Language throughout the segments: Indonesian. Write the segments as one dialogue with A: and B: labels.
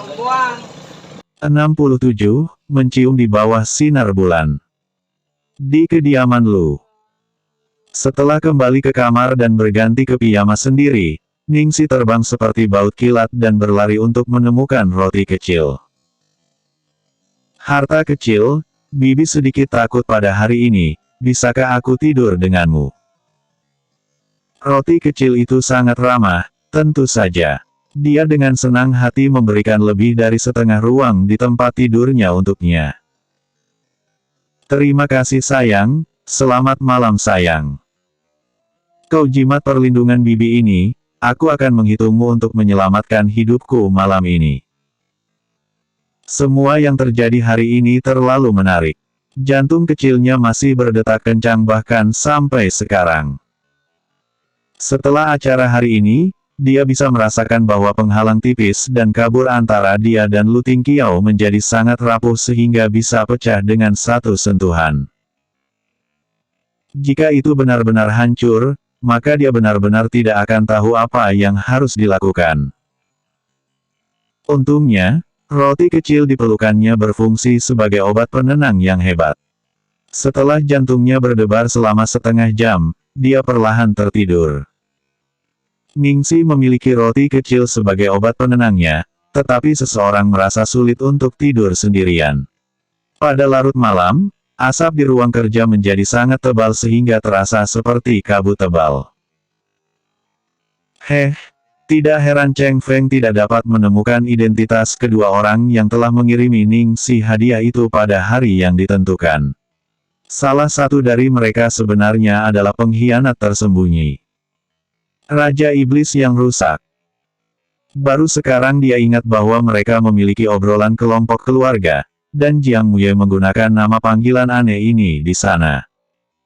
A: 67. Mencium di bawah sinar bulan. Di kediaman Lu. Setelah kembali ke kamar dan berganti ke piyama sendiri, Ningsi terbang seperti baut kilat dan berlari untuk menemukan roti kecil. Harta kecil, Bibi sedikit takut pada hari ini, bisakah aku tidur denganmu? Roti kecil itu sangat ramah, tentu saja. Dia dengan senang hati memberikan lebih dari setengah ruang di tempat tidurnya untuknya. Terima kasih sayang, selamat malam sayang. Kau jimat perlindungan Bibi ini, aku akan menghitungmu untuk menyelamatkan hidupku malam ini. Semua yang terjadi hari ini terlalu menarik. Jantung kecilnya masih berdetak kencang bahkan sampai sekarang. Setelah acara hari ini, dia bisa merasakan bahwa penghalang tipis dan kabur antara dia dan Lu Tingqiao menjadi sangat rapuh sehingga bisa pecah dengan satu sentuhan. Jika itu benar-benar hancur, maka dia benar-benar tidak akan tahu apa yang harus dilakukan. Untungnya, roti kecil di pelukannya berfungsi sebagai obat penenang yang hebat. Setelah jantungnya berdebar selama setengah jam, dia perlahan tertidur. Ningsi memiliki roti kecil sebagai obat penenangnya, tetapi seseorang merasa sulit untuk tidur sendirian. Pada larut malam, asap di ruang kerja menjadi sangat tebal sehingga terasa seperti kabut tebal. Tidak heran Cheng Feng tidak dapat menemukan identitas kedua orang yang telah mengirimi Ningsi hadiah itu pada hari yang ditentukan. Salah satu dari mereka sebenarnya adalah pengkhianat tersembunyi. Raja Iblis yang rusak. Baru sekarang dia ingat bahwa mereka memiliki obrolan kelompok keluarga, dan Jiang Muye menggunakan nama panggilan aneh ini di sana.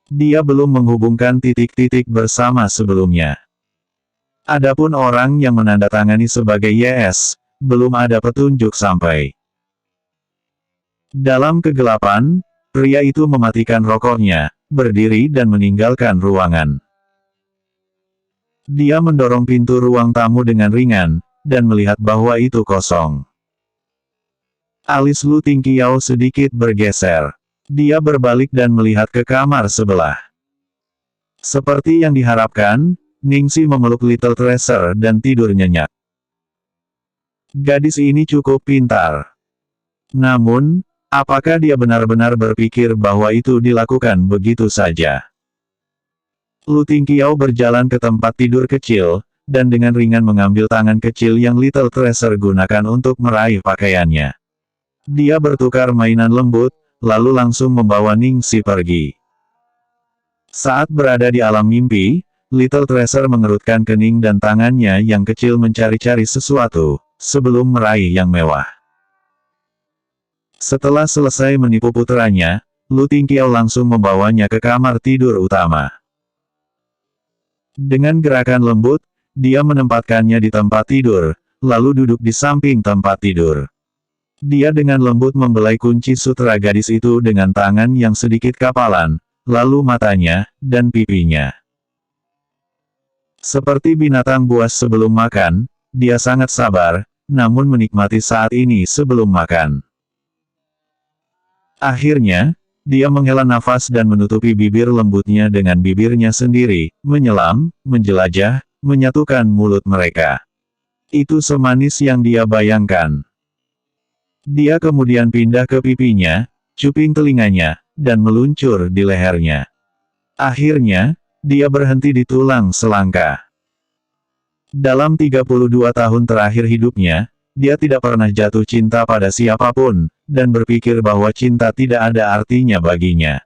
A: Dia belum menghubungkan titik-titik bersama sebelumnya. Adapun orang yang menandatangani sebagai YS, belum ada petunjuk sampai. Dalam kegelapan, pria itu mematikan rokoknya, berdiri dan meninggalkan ruangan. Dia mendorong pintu ruang tamu dengan ringan, dan melihat bahwa itu kosong. Alis Lu Tingqiao sedikit bergeser. Dia berbalik dan melihat ke kamar sebelah. Seperti yang diharapkan, Ningsi memeluk Little Treasure dan tidur nyenyak. Gadis ini cukup pintar. Namun, apakah dia benar-benar berpikir bahwa itu dilakukan begitu saja? Lu Tingqiao berjalan ke tempat tidur kecil, dan dengan ringan mengambil tangan kecil yang Little Treasure gunakan untuk meraih pakaiannya. Dia bertukar mainan lembut, lalu langsung membawa Ningsi pergi. Saat berada di alam mimpi, Little Treasure mengerutkan kening dan tangannya yang kecil mencari-cari sesuatu, sebelum meraih yang mewah. Setelah selesai menipu putranya, Lu Tingqiao langsung membawanya ke kamar tidur utama. Dengan gerakan lembut, dia menempatkannya di tempat tidur, lalu duduk di samping tempat tidur. Dia dengan lembut membelai kunci sutra gadis itu dengan tangan yang sedikit kapalan, lalu matanya, dan pipinya. Seperti binatang buas sebelum makan, dia sangat sabar, namun menikmati saat ini sebelum makan. Akhirnya, dia menghela nafas dan menutupi bibir lembutnya dengan bibirnya sendiri, menyelam, menjelajah, menyatukan mulut mereka. Itu semanis yang dia bayangkan. Dia kemudian pindah ke pipinya, cuping telinganya, dan meluncur di lehernya. Akhirnya, dia berhenti di tulang selangka. Dalam 32 tahun terakhir hidupnya, dia tidak pernah jatuh cinta pada siapapun, dan berpikir bahwa cinta tidak ada artinya baginya.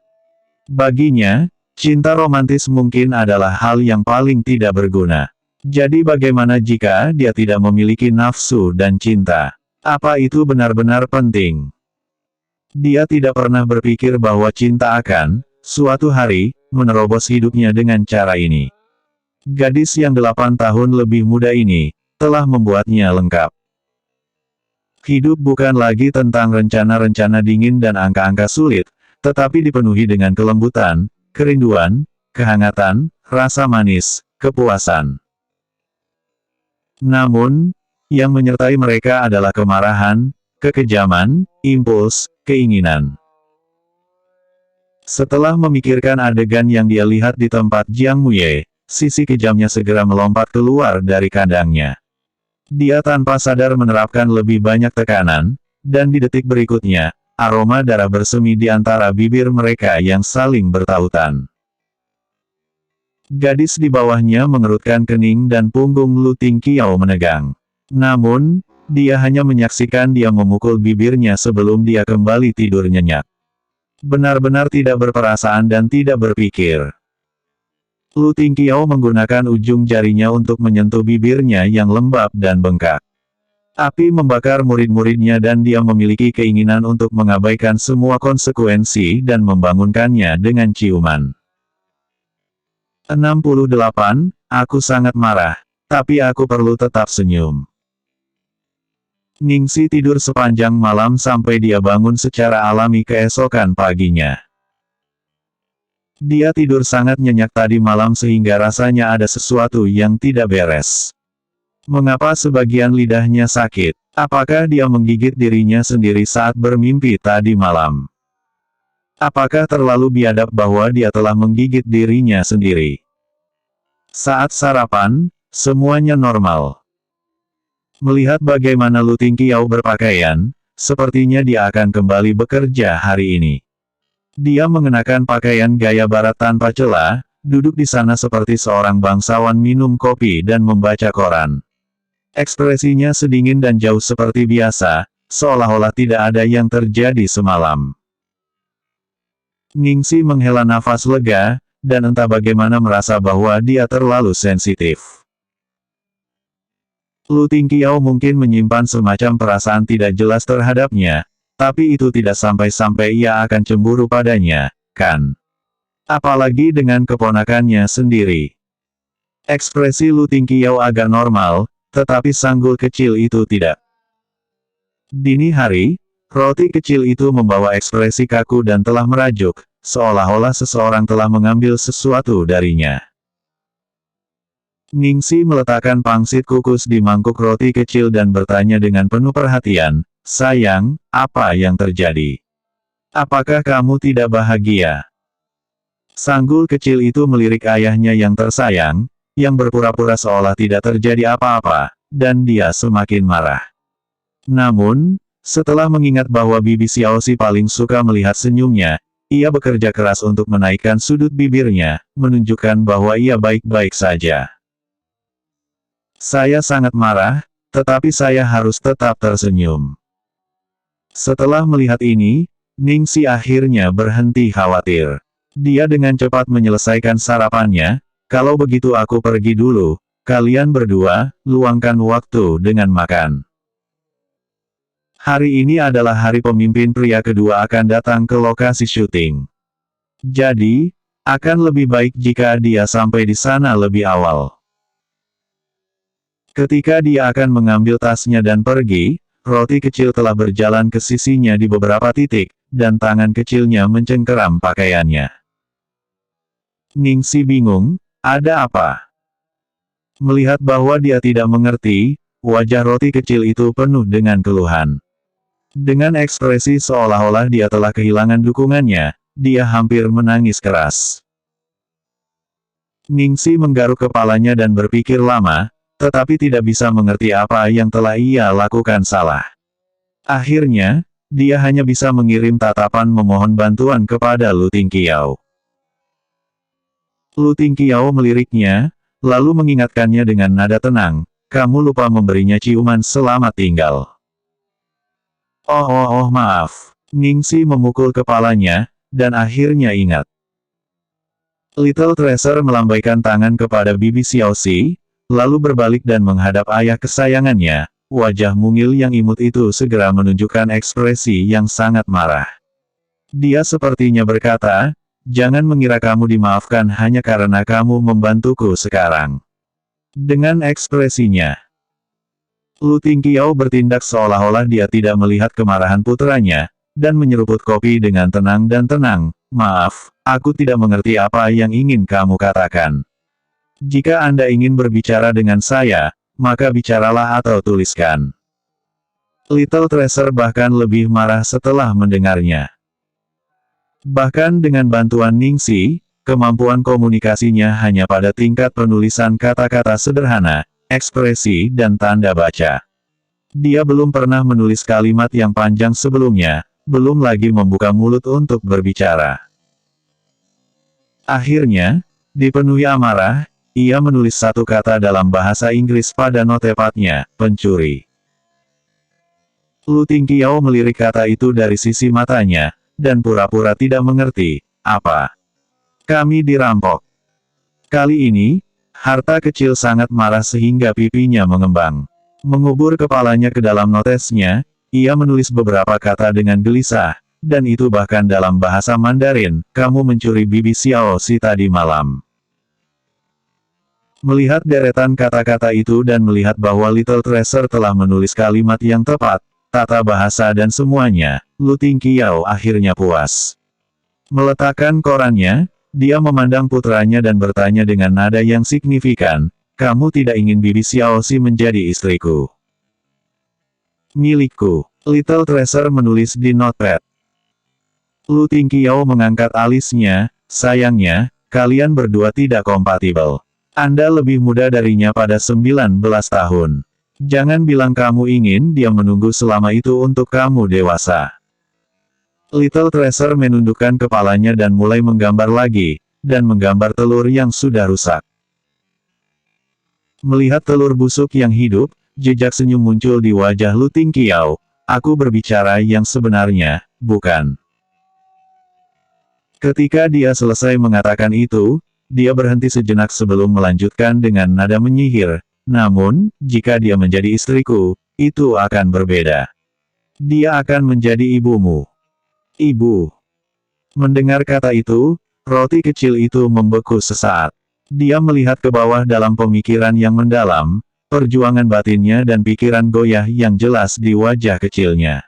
A: Baginya, cinta romantis mungkin adalah hal yang paling tidak berguna. Jadi bagaimana jika dia tidak memiliki nafsu dan cinta? Apa itu benar-benar penting? Dia tidak pernah berpikir bahwa cinta akan, suatu hari, menerobos hidupnya dengan cara ini. Gadis yang 8 tahun lebih muda ini, telah membuatnya lengkap. Hidup bukan lagi tentang rencana-rencana dingin dan angka-angka sulit, tetapi dipenuhi dengan kelembutan, kerinduan, kehangatan, rasa manis, kepuasan. Namun, yang menyertai mereka adalah kemarahan, kekejaman, impuls, keinginan. Setelah memikirkan adegan yang dia lihat di tempat Jiang Muye, sisi kejamnya segera melompat keluar dari kandangnya. Dia tanpa sadar menerapkan lebih banyak tekanan, dan di detik berikutnya, aroma darah bersemi di antara bibir mereka yang saling bertautan. Gadis di bawahnya mengerutkan kening dan punggung Lu Tingqiao menegang. Namun, dia hanya menyaksikan dia memukul bibirnya sebelum dia kembali tidur nyenyak. Benar-benar tidak berperasaan dan tidak berpikir. Lu Tingqiao menggunakan ujung jarinya untuk menyentuh bibirnya yang lembab dan bengkak. Api membakar murid-muridnya dan dia memiliki keinginan untuk mengabaikan semua konsekuensi dan membangunkannya dengan ciuman. 68. Aku sangat marah, tapi aku perlu tetap senyum. Ningxi tidur sepanjang malam sampai dia bangun secara alami keesokan paginya. Dia tidur sangat nyenyak tadi malam sehingga rasanya ada sesuatu yang tidak beres. Mengapa sebagian lidahnya sakit? Apakah dia menggigit dirinya sendiri saat bermimpi tadi malam? Apakah terlalu biadab bahwa dia telah menggigit dirinya sendiri? Saat sarapan, semuanya normal. Melihat bagaimana Lu Tingqiao berpakaian, sepertinya dia akan kembali bekerja hari ini. Dia mengenakan pakaian gaya barat tanpa celah, duduk di sana seperti seorang bangsawan minum kopi dan membaca koran. Ekspresinya sedingin dan jauh seperti biasa, seolah-olah tidak ada yang terjadi semalam. Ningxi menghela nafas lega, dan entah bagaimana merasa bahwa dia terlalu sensitif. Lu Tingqiao mungkin menyimpan semacam perasaan tidak jelas terhadapnya, tapi itu tidak sampai-sampai ia akan cemburu padanya, kan? Apalagi dengan keponakannya sendiri. Ekspresi Lu Tingqiao agak normal, tetapi sanggul kecil itu tidak. Dini hari, roti kecil itu membawa ekspresi kaku dan telah merajuk, seolah-olah seseorang telah mengambil sesuatu darinya. Ningxi meletakkan pangsit kukus di mangkuk roti kecil dan bertanya dengan penuh perhatian, "Sayang, apa yang terjadi? Apakah kamu tidak bahagia?" Sanggul kecil itu melirik ayahnya yang tersayang, yang berpura-pura seolah tidak terjadi apa-apa, dan dia semakin marah. Namun, setelah mengingat bahwa Bibi Xiaoxi paling suka melihat senyumnya, ia bekerja keras untuk menaikkan sudut bibirnya, menunjukkan bahwa ia baik-baik saja. Saya sangat marah, tetapi saya harus tetap tersenyum. Setelah melihat ini, Ningxi akhirnya berhenti khawatir. Dia dengan cepat menyelesaikan sarapannya, kalau begitu aku pergi dulu, kalian berdua, luangkan waktu dengan makan. Hari ini adalah hari pemimpin pria kedua akan datang ke lokasi syuting. Jadi, akan lebih baik jika dia sampai di sana lebih awal. Ketika dia akan mengambil tasnya dan pergi, roti kecil telah berjalan ke sisinya di beberapa titik, dan tangan kecilnya mencengkeram pakaiannya. Ningxi bingung, ada apa? Melihat bahwa dia tidak mengerti, wajah roti kecil itu penuh dengan keluhan. Dengan ekspresi seolah-olah dia telah kehilangan dukungannya, dia hampir menangis keras. Ningxi menggaruk kepalanya dan berpikir lama, tetapi tidak bisa mengerti apa yang telah ia lakukan salah. Akhirnya, dia hanya bisa mengirim tatapan memohon bantuan kepada Lu Tingqiao. Lu Tingqiao meliriknya, lalu mengingatkannya dengan nada tenang, "Kamu lupa memberinya ciuman selamat tinggal." Maaf. Ningxi memukul kepalanya, dan akhirnya ingat. Little Treasure melambaikan tangan kepada Bibi Xiaoxi, lalu berbalik dan menghadap ayah kesayangannya. Wajah mungil yang imut itu segera menunjukkan ekspresi yang sangat marah. Dia sepertinya berkata, "Jangan mengira kamu dimaafkan hanya karena kamu membantuku sekarang." Dengan ekspresinya, Lu Tingqiao bertindak seolah-olah dia tidak melihat kemarahan putranya, dan menyeruput kopi dengan tenang dan tenang. "Maaf, aku tidak mengerti apa yang ingin kamu katakan. Jika Anda ingin berbicara dengan saya, maka bicaralah atau tuliskan. Little Tracer bahkan lebih marah setelah mendengarnya. Bahkan dengan bantuan Ningsi, kemampuan komunikasinya hanya pada tingkat penulisan kata-kata sederhana, ekspresi dan tanda baca. Dia belum pernah menulis kalimat yang panjang sebelumnya, belum lagi membuka mulut untuk berbicara. Akhirnya, dipenuhi amarah, ia menulis satu kata dalam bahasa Inggris pada notepadnya, pencuri. Lu Tingqiao melirik kata itu dari sisi matanya, dan pura-pura tidak mengerti, apa? Kami dirampok. Kali ini, harta kecil sangat marah sehingga pipinya mengembang. Mengubur kepalanya ke dalam notesnya, ia menulis beberapa kata dengan gelisah, dan itu bahkan dalam bahasa Mandarin, kamu mencuri bibi Xiao Si tadi malam. Melihat deretan kata-kata itu dan melihat bahwa Little Tracer telah menulis kalimat yang tepat, tata bahasa dan semuanya, Lu Tingqiao akhirnya puas. Meletakkan korannya, dia memandang putranya dan bertanya dengan nada yang signifikan, kamu tidak ingin bibi Xiao Si menjadi istriku? Milikku. Little Tracer menulis di notepad. Lu Tingqiao mengangkat alisnya, sayangnya, kalian berdua tidak kompatibel. Anda lebih muda darinya pada 19 tahun. Jangan bilang kamu ingin dia menunggu selama itu untuk kamu dewasa. Little Tracer menundukkan kepalanya dan mulai menggambar lagi, dan menggambar telur yang sudah rusak. Melihat telur busuk yang hidup, jejak senyum muncul di wajah Lu Tingqiao. Aku berbicara yang sebenarnya, bukan? Ketika dia selesai mengatakan itu, dia berhenti sejenak sebelum melanjutkan dengan nada menyihir. Namun, jika dia menjadi istriku, itu akan berbeda. Dia akan menjadi ibumu. Ibu. Mendengar kata itu, roti kecil itu membeku sesaat. Dia melihat ke bawah dalam pemikiran yang mendalam, perjuangan batinnya dan pikiran goyah yang jelas di wajah kecilnya.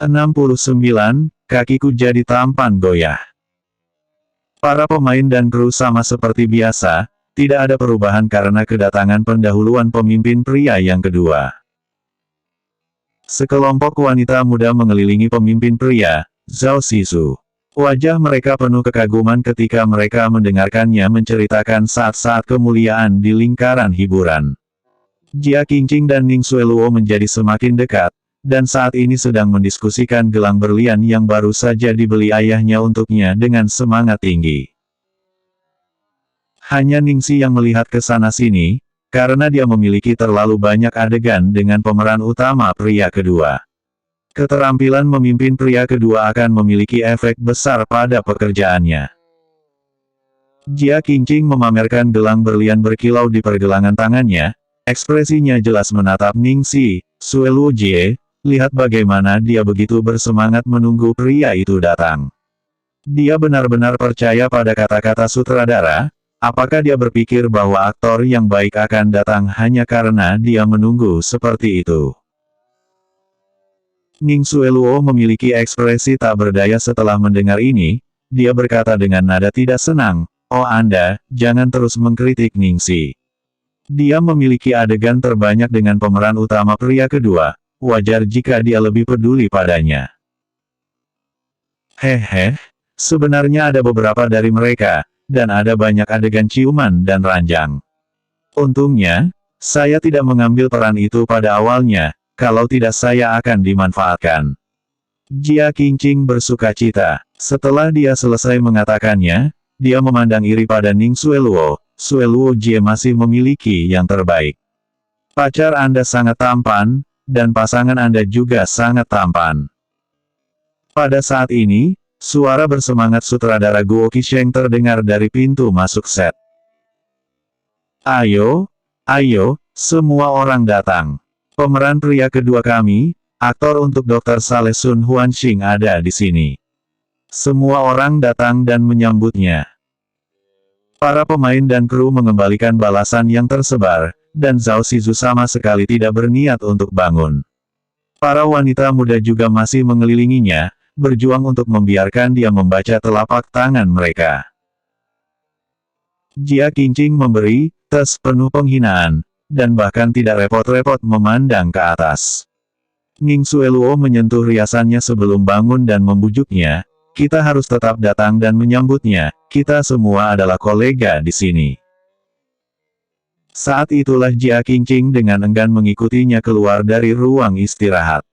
A: 69, kakiku jadi tampan goyah. Para pemain dan kru sama seperti biasa, tidak ada perubahan karena kedatangan pendahuluan pemimpin pria yang kedua. Sekelompok wanita muda mengelilingi pemimpin pria, Zhao Sisu. Wajah mereka penuh kekaguman ketika mereka mendengarkannya menceritakan saat-saat kemuliaan di lingkaran hiburan. Jia Qingqing dan Ning Xueluo menjadi semakin dekat, dan saat ini sedang mendiskusikan gelang berlian yang baru saja dibeli ayahnya untuknya dengan semangat tinggi. Hanya Ningsi yang melihat ke sana-sini, karena dia memiliki terlalu banyak adegan dengan pemeran utama pria kedua. Keterampilan memimpin pria kedua akan memiliki efek besar pada pekerjaannya. Jia Qingqing memamerkan gelang berlian berkilau di pergelangan tangannya, ekspresinya jelas menatap Ningsi. Xueluo Jie, lihat bagaimana dia begitu bersemangat menunggu pria itu datang. Dia benar-benar percaya pada kata-kata sutradara. Apakah dia berpikir bahwa aktor yang baik akan datang hanya karena dia menunggu seperti itu? Ning Xueluo memiliki ekspresi tak berdaya setelah mendengar ini, dia berkata dengan nada tidak senang, oh Anda, jangan terus mengkritik Ningsi. Dia memiliki adegan terbanyak dengan pemeran utama pria kedua, wajar jika dia lebih peduli padanya. Hehe, sebenarnya ada beberapa dari mereka, dan ada banyak adegan ciuman dan ranjang. Untungnya, saya tidak mengambil peran itu pada awalnya, kalau tidak saya akan dimanfaatkan. Jia Qingqing bersukacita. Setelah dia selesai mengatakannya, dia memandang iri pada Ning Xueluo. Xueluo Jie masih memiliki yang terbaik. Pacar Anda sangat tampan, dan pasangan Anda juga sangat tampan. Pada saat ini, suara bersemangat sutradara Guo Qisheng terdengar dari pintu masuk set. Ayo, ayo, semua orang datang. Pemeran pria kedua kami, aktor untuk Dr. Saleh Sun Huanxing ada di sini. Semua orang datang dan menyambutnya. Para pemain dan kru mengembalikan balasan yang tersebar, dan Zhao Sizu sama sekali tidak berniat untuk bangun. Para wanita muda juga masih mengelilinginya, berjuang untuk membiarkan dia membaca telapak tangan mereka. Jia Qingqing memberi tes penuh penghinaan, dan bahkan tidak repot-repot memandang ke atas. Ning Xueluo menyentuh riasannya sebelum bangun dan membujuknya, kita harus tetap datang dan menyambutnya, kita semua adalah kolega di sini. Saat itulah Jia Qingqing dengan enggan mengikutinya keluar dari ruang istirahat.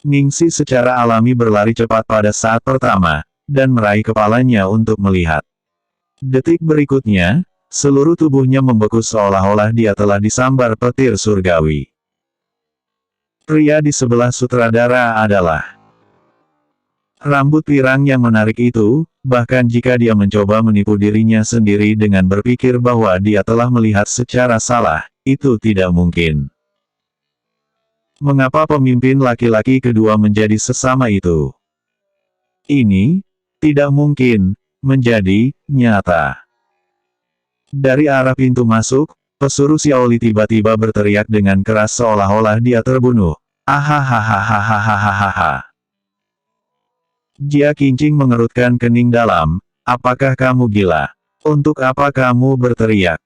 A: Ningsi secara alami berlari cepat pada saat pertama, dan meraih kepalanya untuk melihat. Detik berikutnya, seluruh tubuhnya membeku seolah-olah dia telah disambar petir surgawi. Pria di sebelah sutradara adalah rambut pirang yang menarik itu, bahkan jika dia mencoba menipu dirinya sendiri dengan berpikir bahwa dia telah melihat secara salah, itu tidak mungkin. Mengapa pemimpin laki-laki kedua menjadi sesama itu? Ini tidak mungkin menjadi nyata. Dari arah pintu masuk, pesuruh Xiaoli tiba-tiba berteriak dengan keras seolah-olah dia terbunuh. Ahahahahahahahaha. Jia Qingqing mengerutkan kening dalam, apakah kamu gila? Untuk apa kamu berteriak?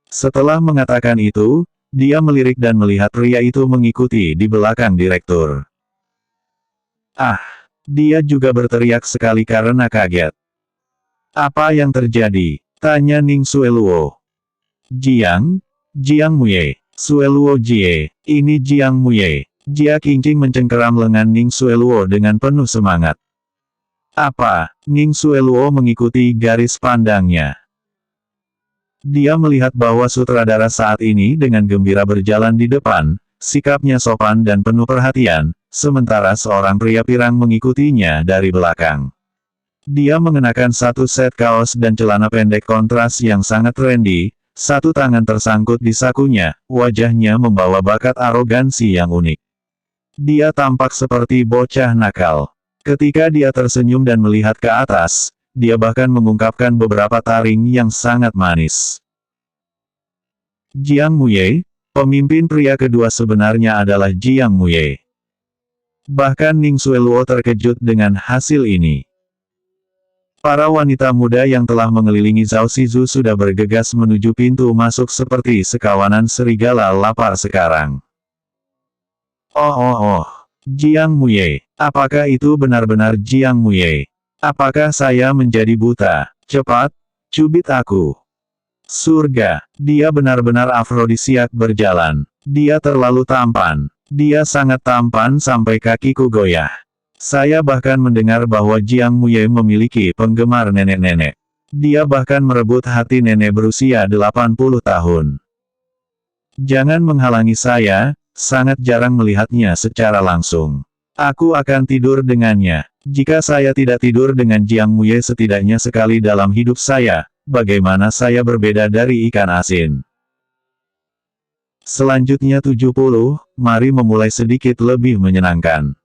A: Setelah mengatakan itu, dia melirik dan melihat pria itu mengikuti di belakang direktur. Ah, dia juga berteriak sekali karena kaget. Apa yang terjadi? Tanya Ning Xueluo. Jiang Muye, Xueluo Jie, ini Jiang Muye. Jia Qingqing mencengkeram lengan Ning Xueluo dengan penuh semangat. Apa? Ning Xueluo mengikuti garis pandangnya. Dia melihat bahwa sutradara saat ini dengan gembira berjalan di depan, sikapnya sopan dan penuh perhatian, sementara seorang pria pirang mengikutinya dari belakang. Dia mengenakan satu set kaos dan celana pendek kontras yang sangat trendy, satu tangan tersangkut di sakunya, wajahnya membawa bakat arogansi yang unik. Dia tampak seperti bocah nakal. Ketika dia tersenyum dan melihat ke atas, dia bahkan mengungkapkan beberapa taring yang sangat manis. Jiang Muye, pemimpin pria kedua sebenarnya adalah Jiang Muye. Bahkan Ning Xueluo terkejut dengan hasil ini. Para wanita muda yang telah mengelilingi Zhao Shizu sudah bergegas menuju pintu masuk seperti sekawanan serigala lapar sekarang. Oh, Jiang Muye, apakah itu benar-benar Jiang Muye? Apakah saya menjadi buta? Cepat, cubit aku. Surga, dia benar-benar afrodisiak berjalan. Dia terlalu tampan. Dia sangat tampan sampai kakiku goyah. Saya bahkan mendengar bahwa Jiang Muye memiliki penggemar nenek-nenek. Dia bahkan merebut hati nenek berusia 80 tahun. Jangan menghalangi saya. Sangat jarang melihatnya secara langsung. Aku akan tidur dengannya. Jika saya tidak tidur dengan Jiang Muye setidaknya sekali dalam hidup saya, bagaimana saya berbeda dari ikan asin? Selanjutnya 70, mari memulai sedikit lebih menyenangkan.